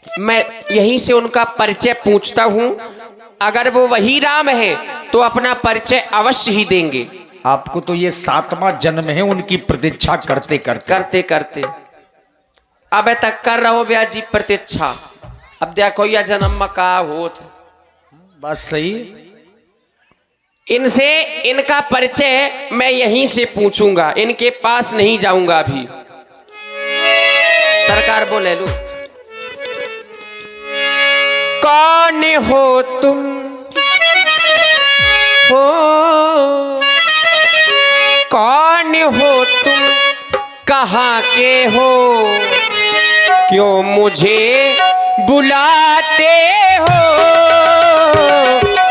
मैं यहीं से उनका परिचय पूछता हूं। अगर वो वही राम है तो अपना परिचय अवश्य ही देंगे। आपको तो ये 7वां जन्म है उनकी प्रतीक्षा करते करते। अब तक कर रहो ब्याज जी प्रतीक्षा। अब देखो यह जन्म में का होत। बात सही। इनसे इनका परिचय मैं यहीं से पूछूंगा, इनके पास नहीं जाऊंगा अभी। सरकार बोले लो, कौन हो तुम हो, कौन हो तुम, कहाँ के हो, क्यों मुझे बुलाते हो।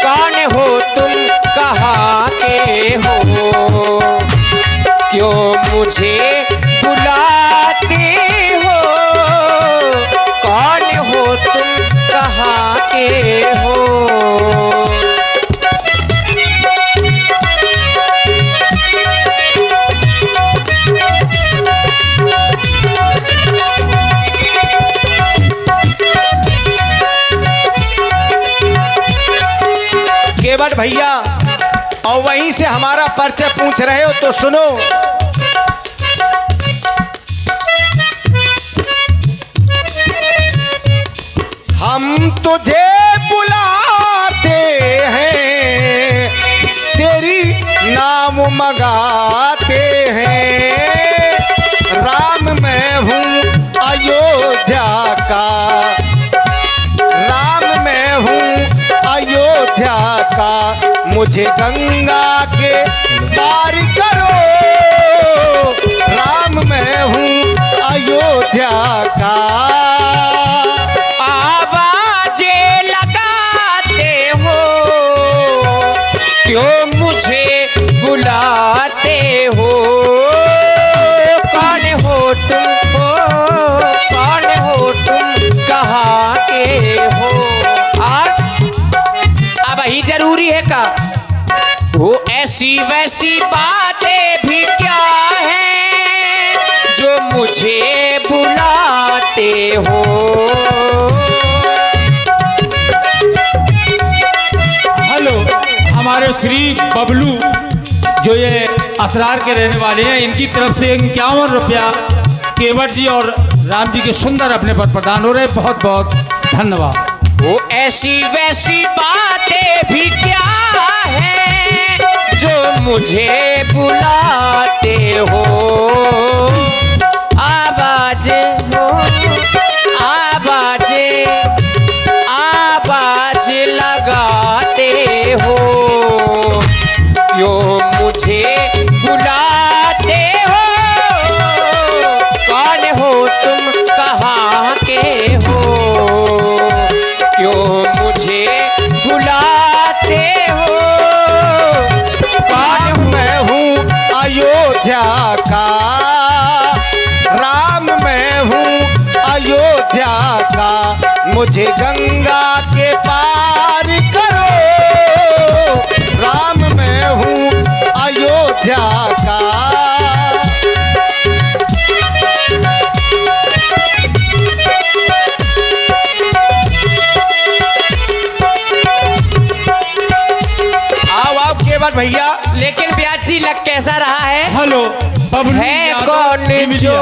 कौन हो तुम, कहाँ के हो, क्यों मुझे बुलाते हो। कौन हो तुम, कहाँ के हो। केवट भैया और वहीं से हमारा परिचय पूछ रहे हो तो सुनो। हम तुझे बुलाते हैं, तेरी नाम मगाते हैं। राम मैं हूँ अयोध्या का, राम मैं हूँ अयोध्या का। मुझे गंगा के पार करो, राम मैं हूँ अयोध्या का। आवाजें लगाते हो, क्यों मुझे बुलाते हो। कौन हो तुम हो, कौन हो तुम, कहाँ के हो। अब ही जरूरी है का वो ऐसी वैसी बातें भी क्या है जो मुझे बुलाते हो। हेलो, हमारे श्री बबलू जो ये असरार के रहने वाले हैं, इनकी तरफ से 51 रुपया केवट जी और राम जी के सुंदर अपने पर प्रदान हो रहे। बहुत बहुत धन्यवाद। वो ऐसी वैसी बातें भी क्या है जो मुझे बुलाते हो। आवाज़ें हो, आवाज़ें, आवाज़ लगाते हो, क्यों मुझे बुलाते हो। कौन हो तुम, कहाँ के हो, क्यों मुझे बुलाते हो। कौन मैं हूँ अयोध्या का, राम मैं हूँ अयोध्या का। मुझे गंगा के पार करो, राम मैं हूँ अयोध्या का। भैया लेकिन ब्याज जी लग कैसा रहा है। हेलो, बबलू है कौन जो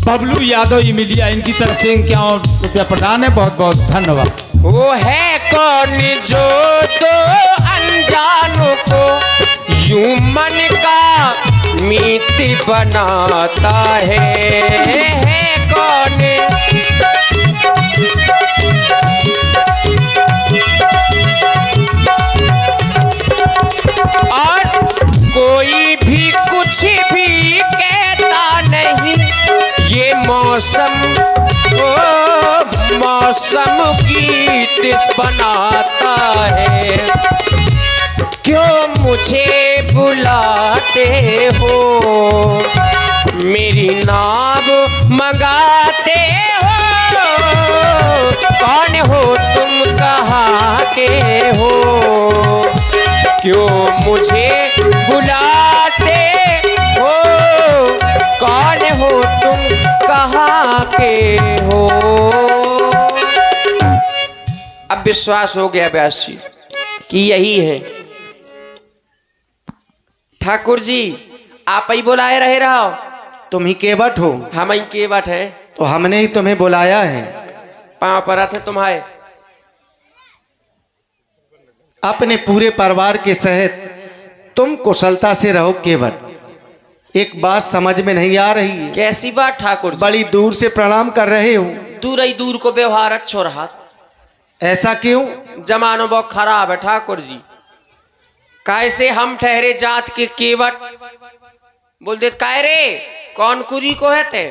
बबलू यादव इमिलिया, इनकी तरफ से 51 रुपया प्रदान है। बहुत बहुत धन्यवाद। वो है कौन जो दो अनजानों को यूं मन का मीत बनाता है कौन। और कोई भी कुछ भी कहता नहीं, ये मौसम मौसम गीत बनाता है। क्यों मुझे बुलाते हो, मेरी नाव मंगाते हो। कौन हो तुम, कहाँ के हो, क्यों मुझे बुलाते हो। कौन हो तुम, कहाँ के हो। विश्वास हो गया व्यास जी कि यही है। ठाकुर जी आप ही बुलाए रहे रहो। तुम ही केवट हो, हम ही केवट है। तो हमने ही तुम्हें बुलाया है। पांव पर थे तुम्हारे। अपने पूरे परिवार के सहित तुम कुशलता से रहो केवट। एक बात समझ में नहीं आ रही है। कैसी बात ठाकुर जी? बड़ी दूर से प्रणाम कर रहे हो। दूर ही दूर को व्यवहार अच्छो रहा। ऐसा क्यों? जमानो बहुत खराब है ठाकुर जी। कैसे हम ठहरे जात के केवट बोलते काय रे कौन कुरी को है ते?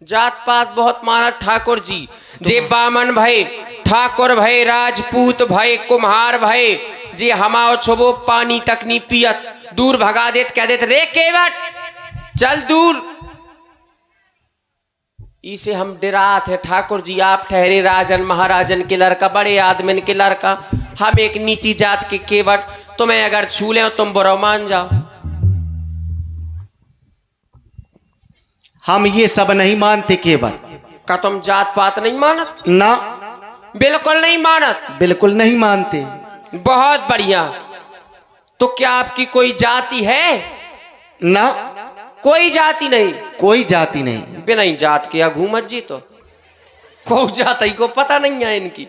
जात पात बहुत माना ठाकुर जी। जे बामन भय, ठाकुर भय, राजपूत भय, कुम्हार भय, जे हमाओ छुबो पानी तक नहीं पियत, दूर भगा देत कह देत रे केवट चल दूर। इसे हम डरात है ठाकुर जी। आप ठहरे राजन महाराजन के लड़का, बड़े आदमी के लड़का, हम एक नीची जात के केवट, तुम्हें अगर छू ले तुम बुरा मान जाओ। हम ये सब नहीं मानते केवट। का तुम जात पात नहीं मानत? ना, बिल्कुल नहीं मानत। बिल्कुल नहीं मानते। बहुत बढ़िया। तो क्या आपकी कोई जाति है? ना, कोई जाति नहीं। कोई जाति नहीं। बिना ही जात के घूमत जी तो कोई जाति को पता नहीं है इनकी।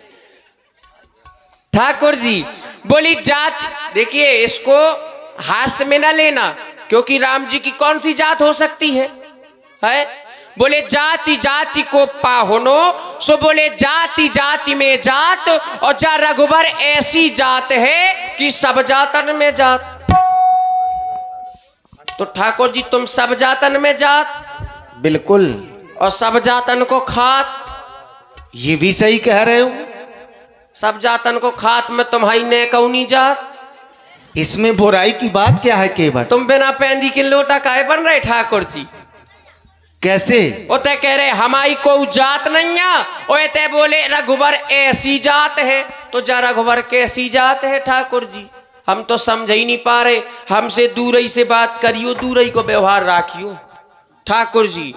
ठाकुर जी बोली जात, देखिए इसको हास्य में ना लेना, क्योंकि राम जी की कौन सी जात हो सकती है? बोले जाति जाति को पाहुनो, सो बोले जाति जाति में जात, और जा रघुबर ऐसी जात है कि सब जातन में जात। तो ठाकुर जी तुम सब जातन में जात? बिल्कुल। और सब जातन को खात? ये भी सही कह रहे हो। सब जातन को खात में तुम्हारी ने कौनी जात? इसमें बुराई की बात क्या है केवट? तुम बिना पेंदी के लोटा काहे बन रहे ठाकुर जी? कैसे? वो ते कह रहे हमारी कोई जात नहीं है, वो ते बोले रघुबर ऐसी जात है। तो जा रघुबर कैसी जात है ठाकुर जी? हम तो समझ ही नहीं पा रहे। हमसे दूर ही से बात करियो, दूर ही को व्यवहार राखियो ठाकुर जी।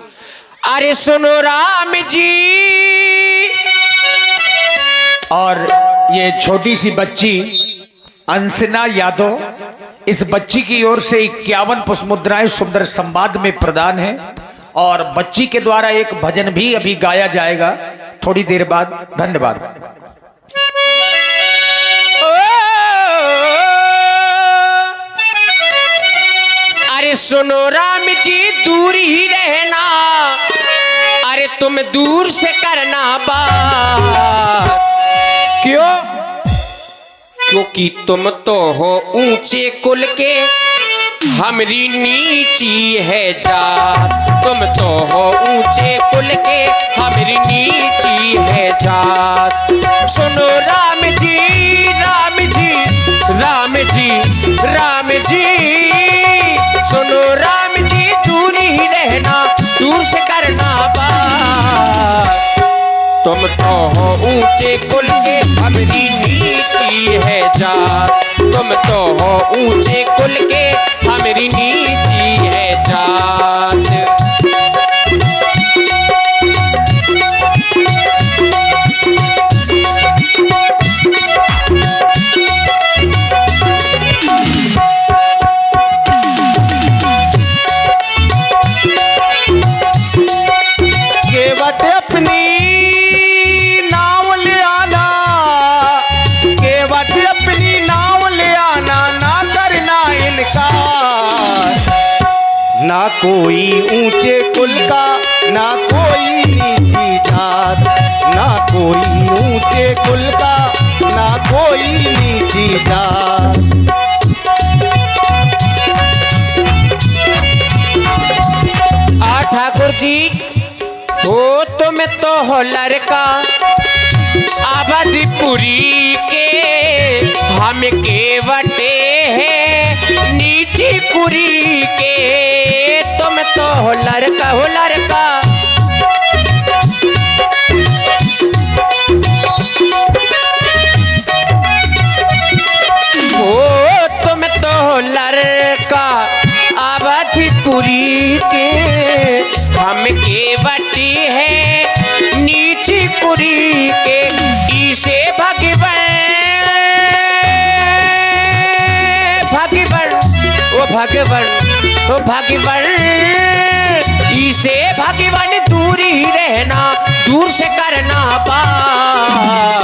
अरे सुनो राम जी। और ये छोटी सी बच्ची अंसना यादव, इस बच्ची की ओर से 51 पुष्पमुद्राएं सुंदर संवाद में प्रदान है, और बच्ची के द्वारा एक भजन भी अभी गाया जाएगा थोड़ी देर बाद। धन्यवाद। अरे सुनो राम जी दूर ही रहना, अरे तुम दूर से करना बात। क्यों? क्योंकि तुम तो हो ऊंचे कुल के, हमरी नीची है जात। तुम तो हो ऊंचे कुल के, हमरी नीची है जात। सुनो राम जी राम जी राम जी राम जी, सुनो राम जी दूर ही रहना, दूर से करना बात। तुम तो हो ऊंचे कुल के, हमरी नीची है जात। तुम तो हो ऊंचे कुल के, हमरी नीची है जात। केवट अपनी नाव ले आना, केवट अपनी नाव ले आना, ना करना इनकार। ना कोई ऊंचे कुल का, ना कोई नीची जात। ना कोई ऊंचे कुल का, ना कोई नीची जात। ठाकुर जी हो तुम तो हो लड़का अवधपुरी के, हम केवटे हैं नीची कुरी के। तुम तो हो लड़का, हो लड़का। हो तुम तो हो लड़का अवधपुरी के, हम केवटी है नीची कुरी के। इसे भगवन ओ भगवन इसे भगवन दूर ही रहना, दूर से करना बात।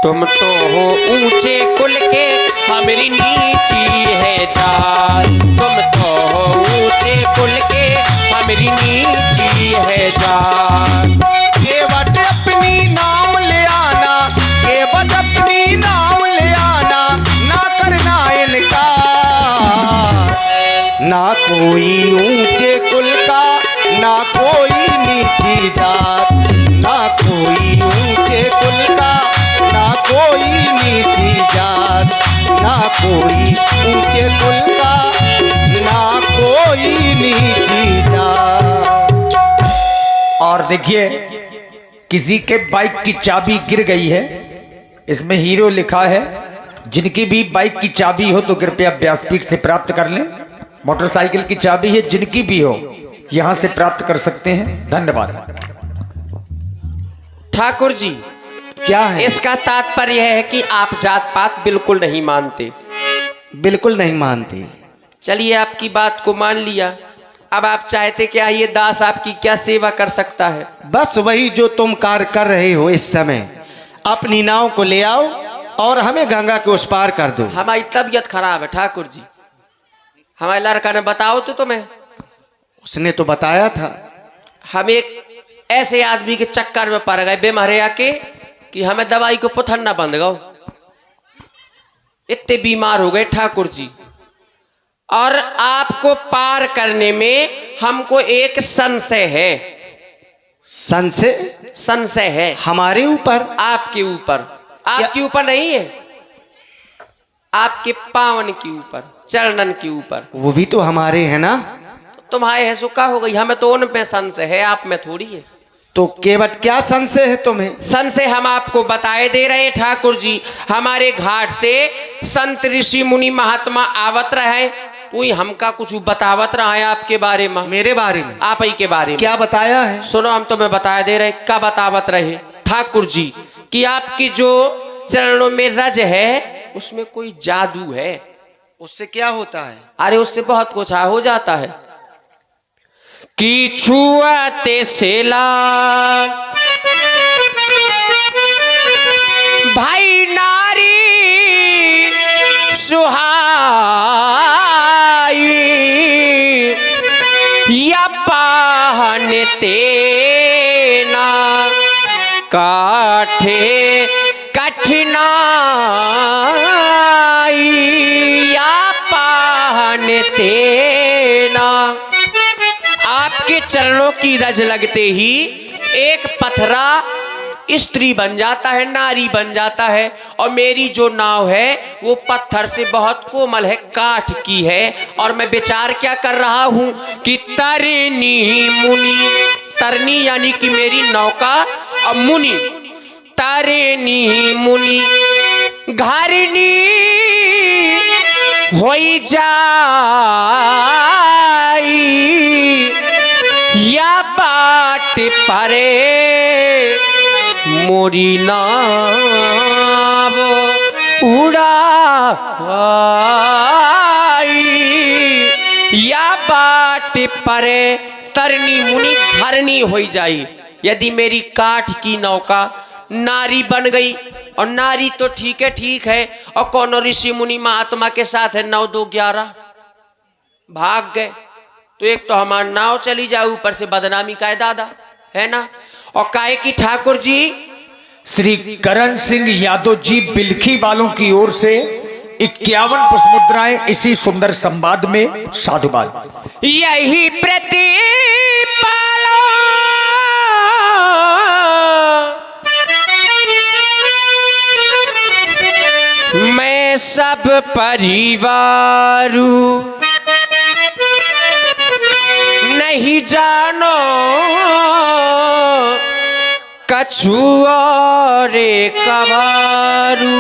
तुम तो हो ऊंचे कुल के हमारी नीची है जात, तुम तो हो ऊंचे कुल के हमारी नीची है जात। केवट अपनी नाम ले आना, केवट अपनी नाम ले आना, ना करना इनका। ना कोई ऊंचे कुल का, ना कोई नीची जात, ना कोई ऊंचे कुल का, ना कोई नीची जात, ना कोई ऊंचे कुल का, ना कोई नीची जात। और देखिए किसी के बाइक की चाबी गिर गई है, इसमें हीरो लिखा है। जिनकी भी बाइक की चाबी हो तो कृपया व्यासपीठ से प्राप्त कर लें। मोटरसाइकिल की चाबी है, जिनकी भी हो यहां से प्राप्त कर सकते हैं। धन्यवाद। ठाकुर जी, क्या है? इसका तात्पर्य है कि आप जात पात बिल्कुल नहीं मानते। बिल्कुल नहीं मानती। चलिए आपकी बात को मान लिया, अब आप चाहते क्या, ये दास आपकी क्या सेवा कर सकता है? बस वही जो तुम कार्य कर रहे हो इस समय, अपनी नाव को ले आओ और हमें गंगा के उस पार कर दो। हमारी तबीयत खराब है ठाकुर जी, हमारे लड़का ने बताओ तो तुम्हें। उसने तो बताया था। हम एक ऐसे आदमी के चक्कर में पड़ गए बेमहरिया के कि हमें दवाई को पुथन ना बंद गो, इतने बीमार हो गए ठाकुर जी। और आपको पार करने में हमको एक संशय है। संशय? संशय है हमारे ऊपर? आपके ऊपर। आपके ऊपर नहीं है, आपके पावन के ऊपर, चरणन के ऊपर। वो भी तो हमारे हैं ना। तुम्हारे है सुखा हो गई, हमें तो उन पे संशय है, आप में थोड़ी है। तो केवट क्या संशय है तुम्हें? संशय हम आपको बताए दे रहे हैं ठाकुर जी। हमारे घाट से संत ऋषि मुनि महात्मा आवत रहे, वही हमका कुछ बतावत रहा है आपके बारे में। मेरे बारे में? आप ही के बारे में। क्या बताया है? सुनो, हम तुम्हें बताया दे रहे, क्या बतावत रहे ठाकुर जी कि आपकी जो चरणों में रज है उसमें कोई जादू है। उससे क्या होता है? अरे उससे बहुत कुछ हो जाता है कि छुआते सेला भाई नारी सुहाई या पहनते ना काठे कठिनाई या पहनते ना। आपके चरणों की रज लगते ही एक पथरा स्त्री बन जाता है, नारी बन जाता है। और मेरी जो नाव है वो पत्थर से बहुत कोमल है, काठ की है। और मैं विचार क्या कर रहा हूं कि तरनी मुनि, तरनी यानी कि मेरी नौका, और मुनि तरनी मुनि घरनी होई जाई या बाट परे मोरी नाव उड़ाई या बाट परे तरनी मुनि घरनी होई जाई। यदि मेरी काठ की नौका नारी बन गई, और नारी तो ठीक है, और कौन ऋषि मुनि महात्मा के साथ है 9 2 11 भाग गए, तो एक तो हमारा नाव चली जाए, ऊपर से बदनामी का दादा है ना। और काहे की ठाकुर जी श्री करण सिंह यादव जी बिल्खी वालों की ओर से 51 पुष्पमुद्राएं इसी सुंदर संवाद में साधुवाद। यही प्रतिपालो मैं सब परिवारू नहीं जानो कछुआरे कभारू।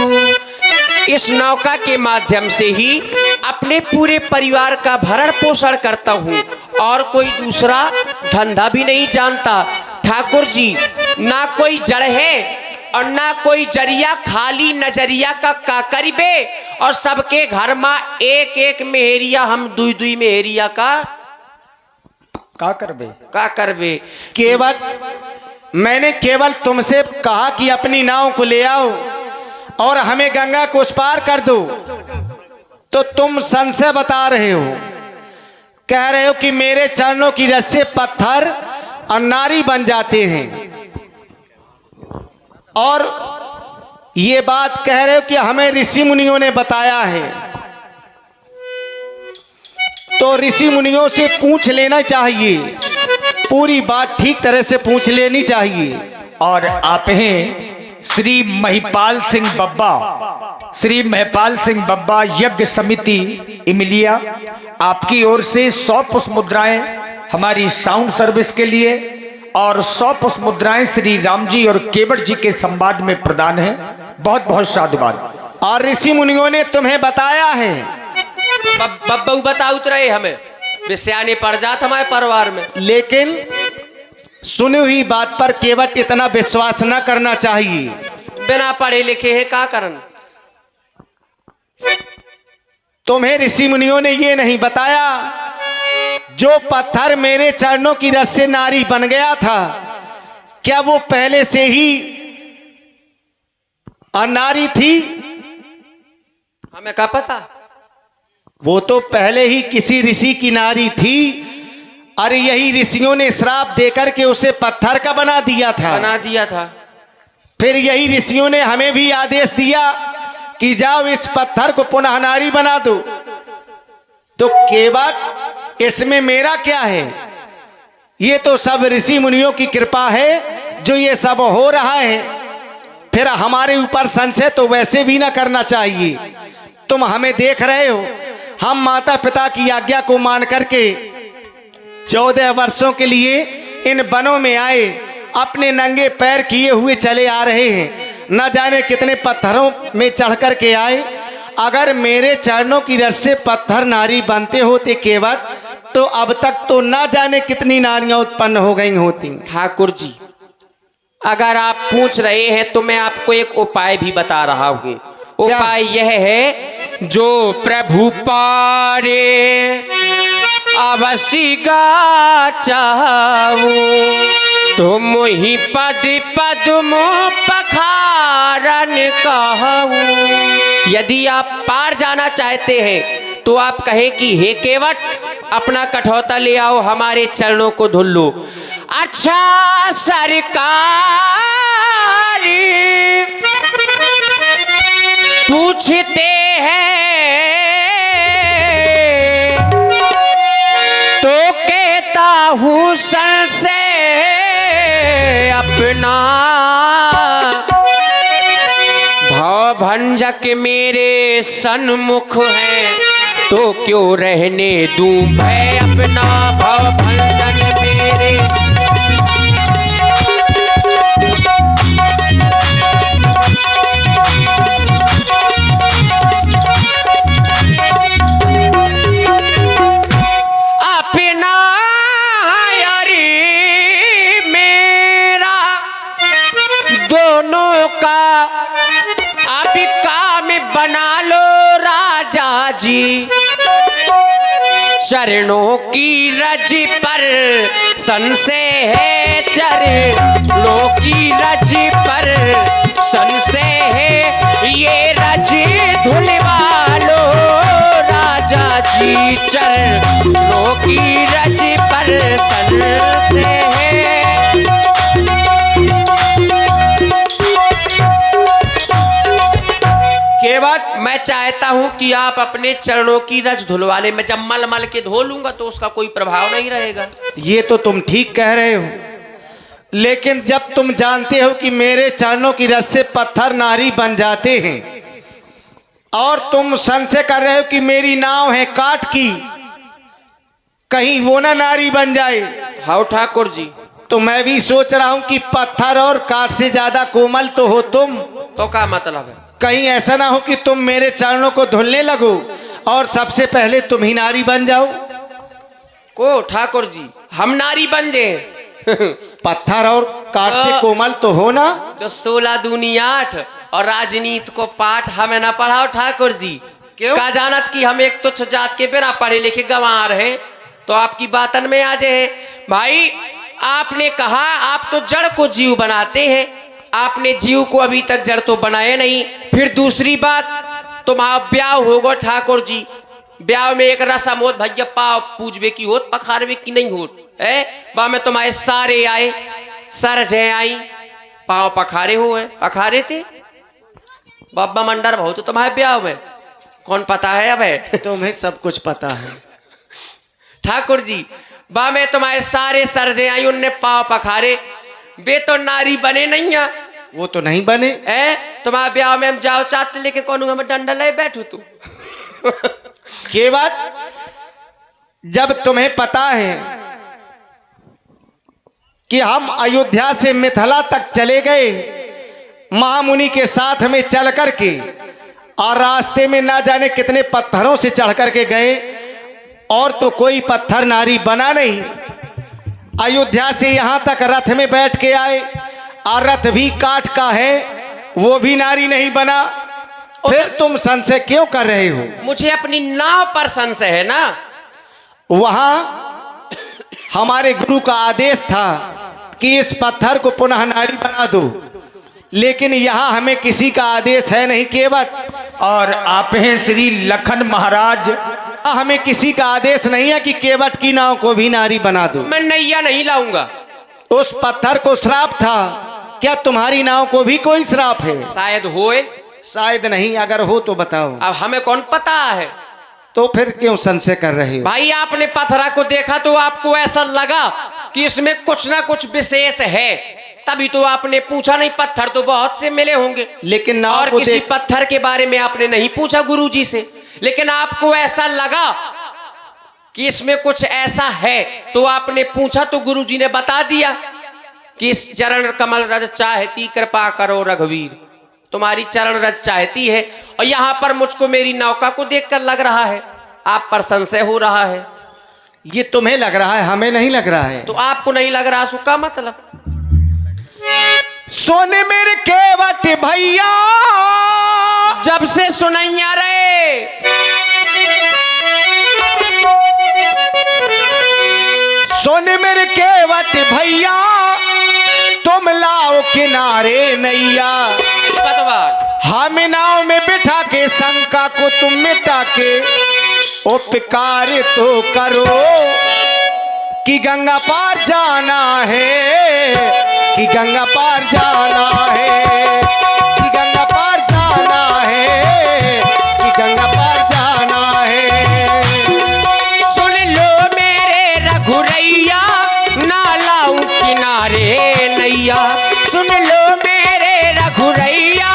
इस नौका के माध्यम से ही अपने पूरे परिवार का भरण पोषण करता हूँ, और कोई दूसरा धंधा भी नहीं जानता ठाकुर जी। ना कोई जड़ है और ना कोई जरिया खाली नजरिया का करिबे और सबके घर में एक एक मेहरिया हम दुई दुई मेहरिया का करबे का करबे। केवल मैंने केवल तुमसे कहा कि अपनी नाव को ले आओ और हमें गंगा को उस पार कर दो, तो तुम संशय बता रहे हो, कह रहे हो कि मेरे चरणों की रस से पत्थर और नारी बन जाते हैं, और ये बात कह रहे हो कि हमें ऋषि मुनियों ने बताया है। तो ऋषि मुनियों से पूछ लेना चाहिए, पूरी बात ठीक तरह से पूछ लेनी चाहिए। और आप हैं श्री महिपाल सिंह बब्बा, श्री महिपाल सिंह बब्बा यज्ञ समिति इमलिया, आपकी ओर से 100 पुष्प मुद्राएं हमारी साउंड सर्विस के लिए और 100 पुष्प मुद्राएं श्री राम जी और केवट जी के संवाद में प्रदान है। बहुत बहुत साधुवाद। और ऋषि मुनियों ने तुम्हें बताया है, बब्बू बताउत रहे हमें, विषयाने पड़ जात हमारे परिवार में। लेकिन सुनी हुई बात पर केवट इतना विश्वास न करना चाहिए। बिना पढ़े लिखे है का करन। तुम्हें ऋषि मुनियों ने ये नहीं बताया, जो पत्थर मेरे चरणों की रस से नारी बन गया था, क्या वो पहले से ही अनारी थी? हमें क्या पता। वो तो पहले ही किसी ऋषि की नारी थी। अरे यही ऋषियों ने श्राप देकर के उसे पत्थर का बना दिया था। फिर यही ऋषियों ने हमें भी आदेश दिया कि जाओ इस पत्थर को पुनः नारी बना दो। तो केवट इसमें मेरा क्या है? ये तो सब ऋषि मुनियों की कृपा है जो ये सब हो रहा है। फिर हमारे ऊपर संशय तो वैसे भी ना करना चाहिए। तुम हमें देख रहे हो, हम माता पिता की आज्ञा को मान करके 14 वर्षों के लिए इन वनों में आए, अपने नंगे पैर किए हुए चले आ रहे हैं। न जाने कितने पत्थरों में चढ़ कर के आए। अगर मेरे चरणों की रस से पत्थर नारी बनते होते केवट, तो अब तक तो न जाने कितनी नारियां उत्पन्न हो गई होती। ठाकुर जी, अगर आप पूछ रहे हैं तो मैं आपको एक उपाय भी बता रहा हूँ। उपाय यह है, जो प्रभु पारे अवसी गा चाहूं, तुम ही पद पद्म पखारन कहूं। यदि आप पार जाना चाहते हैं तो आप कहें कि हे केवट, अपना कठौता ले आओ, हमारे चरणों को धुल लो। अच्छा सरकार पूछते हैं तो कहता हूँ सन से अपना, भवभंजक मेरे सन्मुख है तो क्यों रहने दूं मैं अपना भवभंजन मेरे। अपना यारी मेरा दोनों का आप काम बना लो राजा जी। चरणों की रज पर संशय है, चरणों की रज पर संशय है, ये रज धुलवा लो राजा जी। चरणों की रज पर संशय है। केवट, मैं चाहता हूं कि आप अपने चरणों की रज धुलवा लें। मैं जब मल मल के धो लूंगा तो उसका कोई प्रभाव नहीं रहेगा। ये तो तुम ठीक कह रहे हो, लेकिन जब तुम जानते हो कि मेरे चरणों की रस से पत्थर नारी बन जाते हैं और तुम संशय कर रहे हो कि मेरी नाव है काठ की, कहीं वो ना नारी बन जाए। हाँ ठाकुर जी, तो मैं भी सोच रहा हूं कि पत्थर और काठ से ज्यादा कोमल तो हो तुम। तो क्या मतलब है? कहीं ऐसा ना हो कि तुम मेरे चरणों को धुलने लगो और सबसे पहले तुम ही नारी बन जाओ। को ठाकुर जी, हम नारी बन जाए? पत्थर और काठ से कोमल तो हो ना। जो 16 दूनी 8 और राजनीति को पाठ हमें ना पढ़ाओ ठाकुर जी। क्यों? का जानत कि हम एक तुच्छ जात के बिना पढ़े लिखे गंवार हैं, तो आपकी बातन में आ जाए। भाई आपने कहा आप तो जड़ को जीव बनाते हैं, आपने जीव को अभी तक जड़ तो बनाए नहीं। फिर दूसरी बात, तुम्हारा ब्याह होगा ठाकुर जी, ब्याह में एक रसम होत भैया पाव पूजबे की होत पखारबे की नहीं होत है। बा में तुम्हारे सारे आए सरज आई पाव पखारे हुए पखारे थे बाबा मंडर बहुत तो तुम्हारे ब्याह में कौन पता है। अब है तुम्हें सब कुछ पता है ठाकुर जी। बा में तुम्हारे सारे सरजे आई उनने पाव पखारे, बे तो नारी बने नहीं है। वो तो नहीं बने। तुम्हारे ब्याह में हम जाओ चाहते लेकिन कौन हमें डंडा ले बैठू तू। ये बात जब तुम्हें पता है कि हम अयोध्या से मिथिला तक चले गए महामुनि के साथ में चल करके, और रास्ते में ना जाने कितने पत्थरों से चढ़ करके गए और तो कोई पत्थर नारी बना नहीं। अयोध्या से यहां तक रथ में बैठ के आए और रथ भी काठ का है, वो भी नारी नहीं बना। फिर तुम संशय क्यों कर रहे हो? मुझे अपनी नाव पर संशय है ना। वहां हमारे गुरु का आदेश था कि इस पत्थर को पुनः नारी बना दो, लेकिन यहाँ हमें किसी का आदेश है नहीं केवट। और आप हैं श्री लखन महाराज, हमें किसी का आदेश नहीं है कि केवट की नाव को भी नारी बना दो। मैं नैया नहीं लाऊंगा। उस पत्थर को श्राप था, क्या तुम्हारी नाव को भी कोई श्राप है? शायद होए, शायद नहीं, अगर हो तो बताओ। अब हमें कौन पता है। तो फिर क्यों संशय कर रहे हो? भाई आपने पत्थरा को देखा तो आपको ऐसा लगा कि इसमें कुछ ना कुछ विशेष है, तभी तो आपने पूछा। नहीं पत्थर तो बहुत से मिले होंगे, लेकिन नाव और को किसी देख पत्थर के बारे में आपने नहीं पूछा गुरुजी से, लेकिन आपको ऐसा लगा कि इसमें कुछ ऐसा है तो आपने पूछा, तो गुरुजी ने बता दिया कि इस चरण कमल रज चाहती कृपा करो रघुवीर, तुम्हारी चरण रज चाहती है। और यहाँ पर मुझको मेरी नौका को देखकर लग रहा है आप पर संशय हो रहा है। ये तुम्हें लग रहा है, हमें नहीं लग रहा है। तो आपको नहीं लग रहा, उसका मतलब सोने मेरे केवट भैया जब से सुनैया रहे, सोने मेरे केवट भैया तुम लाओ किनारे नैया। हम नाव में बिठा के शंका को तुम मिटा के उपकार तो करो कि गंगा पार जाना है, कि गंगा पार जाना है, कि गंगा पार जाना है, कि गंगा पार जाना है। सुन लो मेरे रघुरैया ना लाऊं किनारे नैया। सुन लो मेरे रघुरैया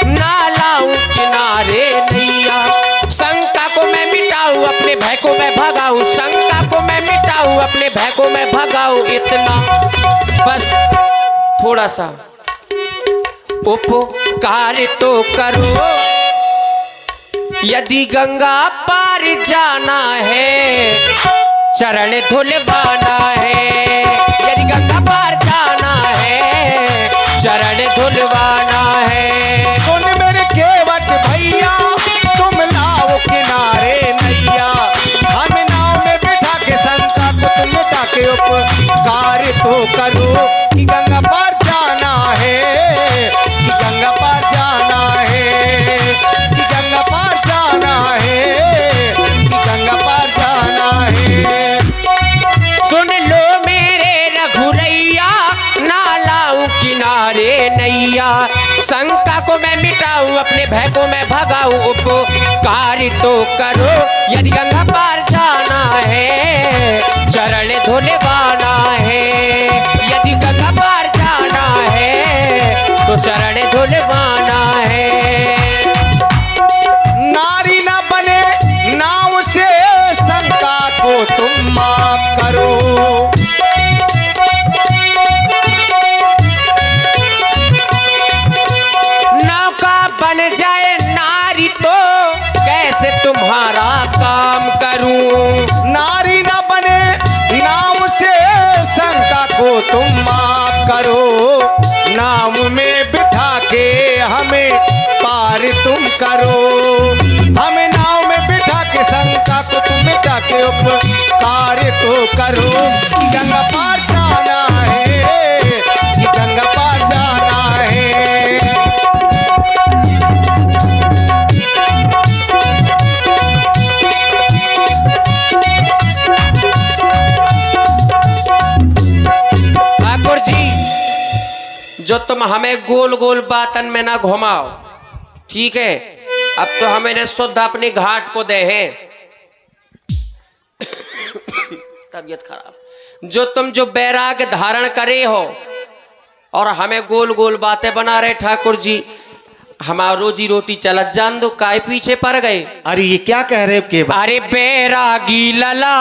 ना लाऊं किनारे नैया। शंका को मैं मिटाऊं अपने भय को मैं भगाऊं, शंका को मैं मिटाऊं अपने भय को मैं भगाऊं। इतना बस थोड़ा सा उपकार तो करो, यदि गंगा पार जाना है चरण धुलवाना है। यदि गंगा पार जाना है चरण धुलवाना है। सुन मेरे केवट भैया तुम लाओ किनारे नैया। हम नाव में बिठा के शंका को तुम मिटा के उपकार तो करो कि गंगा पार जाना है, कि गंगा पार जाना है, कि गंगा पार जाना है, कि गंगा पार जाना है। सुन लो मेरे रघुरैया ना लाऊं किनारे नैया। शंका को मैं मिटाऊं अपने भय को मैं भगाऊं। उपकार तो करो यदि गंगा पार जाना है चरण धुलवाना है। यदि गंगा पार जाना है तो चरण धुलवाना है। नारी ना बने नाव से शंका को तुम माफ करो। नौका बन जाए नारी तो कैसे तुम्हारा काम करूं। नारी ना बने नाव से जो तुम हमें गोल गोल बातन में ना घुमाओ, ठीक है। अब तो हमें ने शुद्ध अपनी घाट को दे हैं। तबीयत खराब। जो बैराग धारण करे हो और हमें गोल गोल बातें बना रहे ठाकुर जी, हमारा रोजी रोटी चलत जान दो, काय पीछे पड़ गए। अरे ये क्या कह रहे हो के अरे बैरागी लला